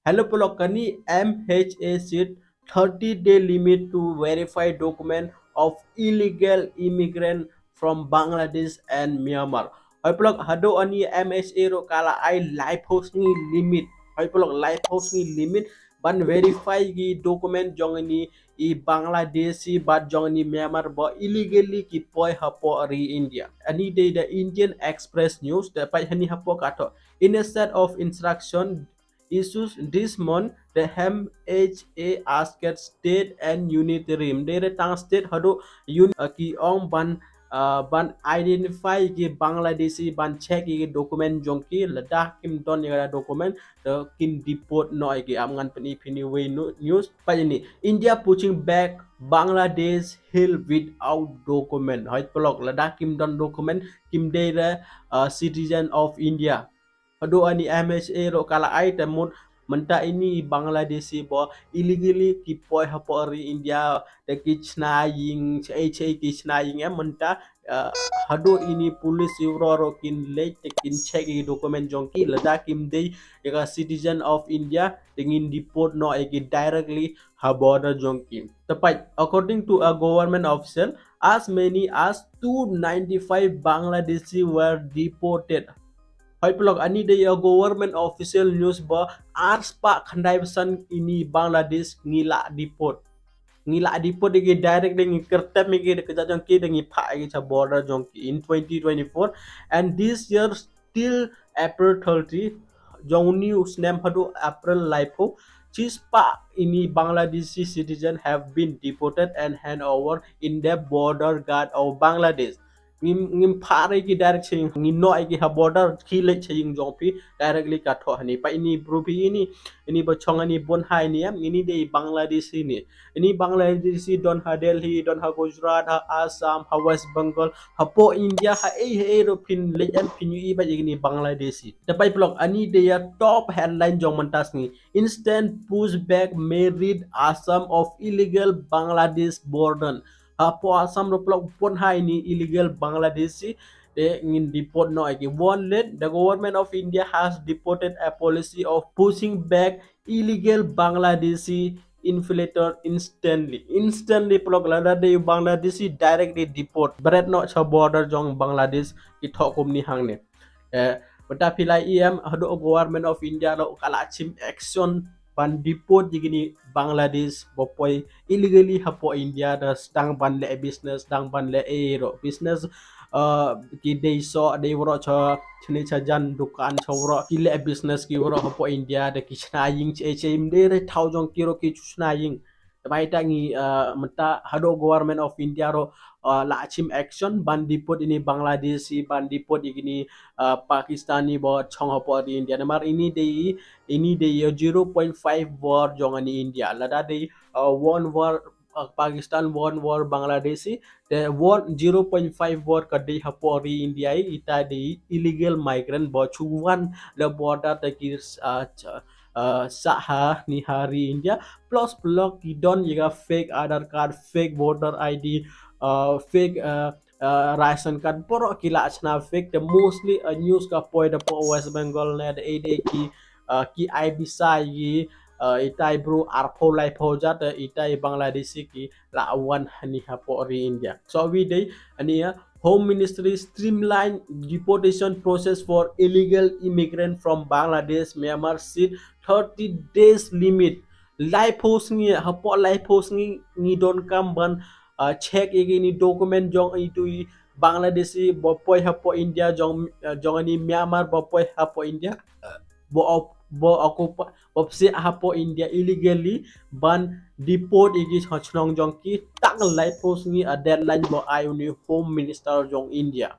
Hello Polokani MHA set 30-day limit to verify document of illegal immigrant from Bangladesh and Myanmar. Hoy polok hado ani MHA ro kala ay live host ni limit. Hoy polok live host ni limit ban verify gi document jong ni i Bangladeshi but jong ni Myanmar bo illegally ki poi hapo ri India. Ani de the Indian Express News dapat hani hapo kato. In a set of instruction issues this month, the MHA asked state and unitary. They tang state hado ki ong ban identify ki Bangladeshi ban check ki document jongki ledah kim don yang document the kin deport no ki amngan peni way news pa ini India pushing back Bangladesh hill without document. Hoy pelok ledah kim don document kim dera citizen of India. Hado ani MHA ro kala ai temun menta ini Bangladeshi bo illegally ki poi hapori India de kichna ying che kichna ying menta hado ini police ro kin le kin check i document jongki lada kim dei ya citizen of India dingin deport no eki directly ha border jongki tepat according to a government official as many as 295 Bangladeshi were deported. Hoy pelok ani de government official news ba ars pa khandai pesan ini Bangladesh ngila deport de direct de kertep mi ke ke jang ki de ngi pha ke cha border jong ki in 2024 and this year till April 30 jong news nem hadu April life ho chispa ini Bangladeshi citizen have been deported and hand over in the border guard of Bangladesh ngim phare ki direct ching ngi no ai ki ha border ki le ching jong pi directly ka tho hani pa ini brupi ini ba chong ani bon hai ni am ini de Bangladeshi ni ini Bangladeshi don ha Delhi don ha Gujarat ha Assam ha West Bengal ha po India ha e ro pin le an pin i ba ini Bangladeshi the pai blog ani de ya top headline jong mantas ni instant pushback may read Assam of illegal Bangladesh border po Assam ro plok pon hai ni illegal Bangladeshi de ngin deport no agi one let the government of India has deported a policy of pushing back illegal Bangladeshi infiltrator instantly plok lada de Bangladeshi directly deport Bharat no cha border jong Bangladesh ki thokum ni hang ne bata pilai em hado government of India ro kala chim action ban deport jigini Bangladesh bopoi illegally hapo India da stang ban le business stang ban le ero business ki dei so dei woro cha chini cha jan dukan chawro ki le business ki woro hapo India da ki chna ying che che im de re thau jong ki ro ki chna ying bai ta ngi mata hado government of India ro la chim action ban deport ini Bangladeshi ban deport igini Pakistani bo chong hapo di India mar ini de 0.5 war jong ani India lada de one war Pakistan one war Bangladeshi the 0.5 war kadai hapori India ita de illegal migrant bo chuan the border the kis saha ni hari India plus block don yiga fake Aadhaar card fake voter ID fake ration card poro kila achna fake the mostly news ka poi the po West Bengal ne the ade ki ai bisa yi itai bro arpo lai phoja the itai Bangladeshi ki la wan hani hapo ri India so we day ania Home Ministry streamline deportation process for illegal immigrant from Bangladesh Myanmar set 30 days limit life post ni hapo life post ni don kam ban check ini document jong itu Bangladeshi bopoi hapo India jong ni Myanmar bopoi hapo India bo occupy bopsi hapo India illegally ban deport igi chhnong jong ki tak life post ni a deadline bo ayuni Home Minister jong India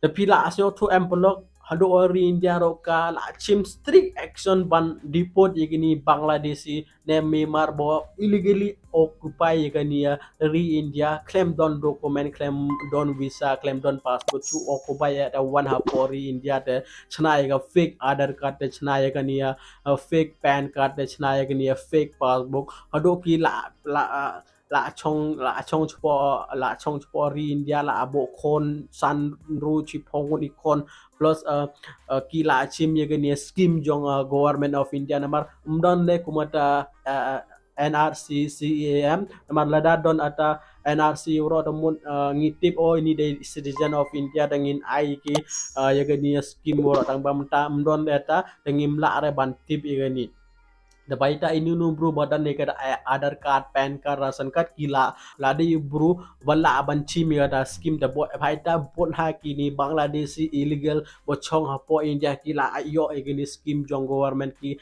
the pila asyo to employ hado ori India ro ka la chim strict action ban deport yegini Bangladeshi ne Myanmar bo illegally occupy yegani ri India claim don document claim don visa claim don passport to occupy at one hapori India te chna yega fake Aadhaar card te chna yegani fake PAN card te chna yegani fake passbook hado ki la la chong chpo ri India la abo kon san ru chipong ikon plus ki la chim ye gani scheme jong government of India namar umdon le kumata NRC CAM namar lada don ata NRC uro temun ngitip ini de citizen of India dengin ai ki ye gani scheme uro tang bamta umdon eta dengim la are ban tip ye gani the baita inunu bro badan nekar Aadhaar card PAN card ration card kila ladi bro wala aban chimi ada scheme the baita bon ha kini Bangladeshi illegal bochong hapo India kila ayo egini scheme jong government ki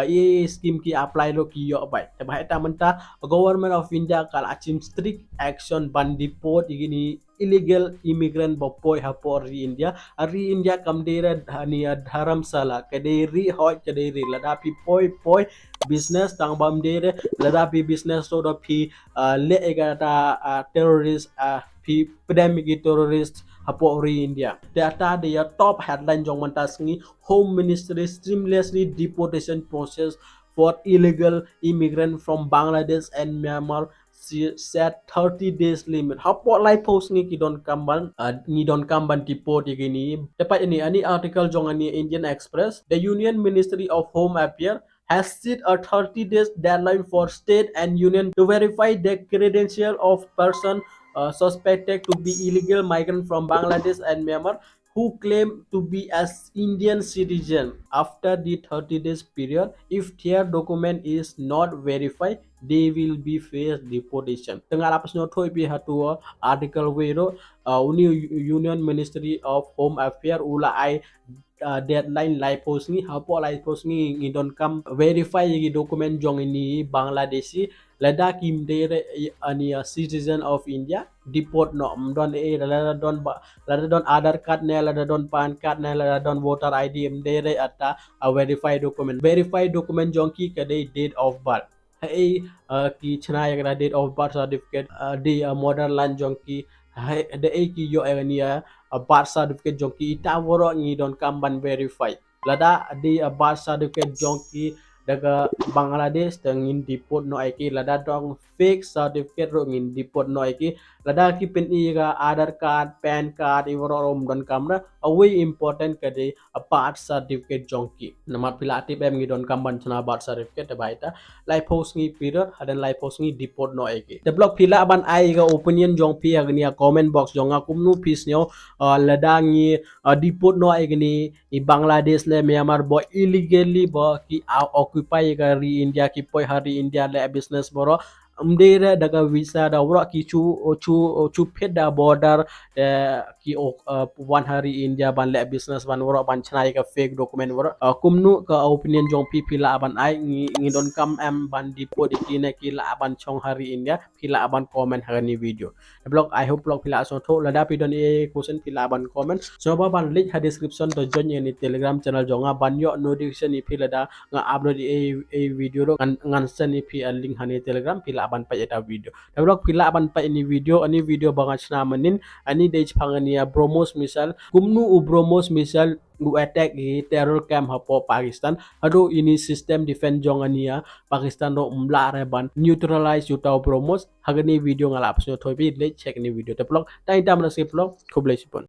ye scheme ki apply lo ki yo bai the baita menta government of India kal achim strict action ban deport igini illegal immigrant bopoy hapo ri India kamdera dhania dharamsala kaderi hoy kaderi ladapi poi business tang bam dere ladapi business so da pi le egata terrorist pi pandemic terrorist hapo ri India data the top headline jong mantasngi home ministry seamlessly deportation process for illegal immigrant from Bangladesh and Myanmar set 30 days limit. Hapo lai post ni don kamban deport igini. Dapat ini ani article jong ani Indian Express. The Union Ministry of Home Affairs has set a 30 days deadline for state and union to verify the credential of person suspected to be illegal migrant from Bangladesh and Myanmar who claim to be as Indian citizen. After the 30 days period, if their document is not verified, they will be face deportation. Tengah lapas no thoi pi hatua article wero Union Ministry of Home Affairs ula ai deadline lai post ni hapo lai post ni ngidon kam verify yi document jong ini Bangladeshi lada kim dere ani citizen of India deport no don lada don Aadhaar card ne lada don PAN card ne lada don voter ID dere ata verify document jong ki kadai date of birth hey ki chana yagra date of birth certificate di motherland jong ki the ki yo ania birth certificate jong ki ita woro ngi don kamban verify lada di birth certificate jong ki daga Bangladesh tengin deport no aiki lada dong fake certificate ro ngin deport no aiki lada ki pen iga Aadhaar card PAN card iworo rom don kamra away important kade a birth certificate jong ki nama pilati bem ngi don kamban chana birth certificate baita lai post ngi period hadan lai post ngi deport no aiki the blog pila ban ai ga opinion jong pi agni comment box jong akumnu pis nyo lada ngi deport no aigni i Bangladesh le Myanmar bo illegally bo ki occupy ga ri India ki poi hari India le business boro umdere daga visa da wura ki chu peda border ki one hari India ban le business ban wura ban chana ka fake document wura kumnu ka opinion jong pi pila ban ai ngi don kam am ban deport ikine ki la ban chong hari India pila ban comment hari video blog I hope blog pila so tho lada pi don e question pila ban comment so ba ban link ha description to join ni telegram channel jonga ban yo notification ni pila da nga upload e video ro ngan sen ni pi link ha ni telegram pila ban pa eta video blog pila ban pa ini video ani video bangat chna manin ani dej phangania bromos misal kumnu u bromos misal u attack i terror camp hapo Pakistan ado ini system defense jongania Pakistan ro umla ban neutralize utau bromos hagani video ngalap so thobi le check ni video te blog tai tam na se blog khoblai sipon